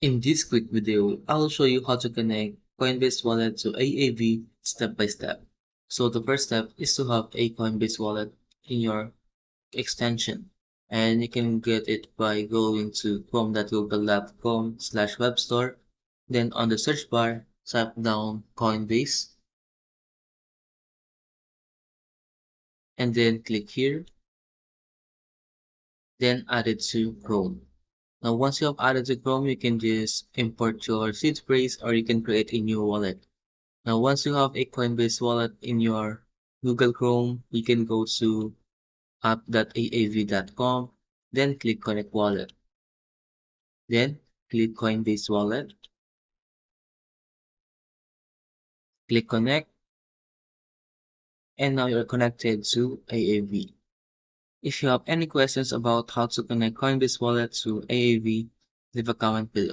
In this quick video, I'll show you how to connect Coinbase Wallet to Aave step by step. So the first step is to have a Coinbase Wallet in your extension. And you can get it by going to chrome.google.com/webstore. Then on the search bar, type down Coinbase and then click here. Then add it to Chrome. Now once you have added to Chrome, you can just import your seed phrase or you can create a new wallet. Now, once you have a Coinbase wallet in your Google Chrome, you can go to app.aav.com, then click Connect Wallet. Then click Coinbase Wallet, click Connect, and now you're connected to Aave. If you have any questions about how to connect Coinbase Wallet to Aave, leave a comment below.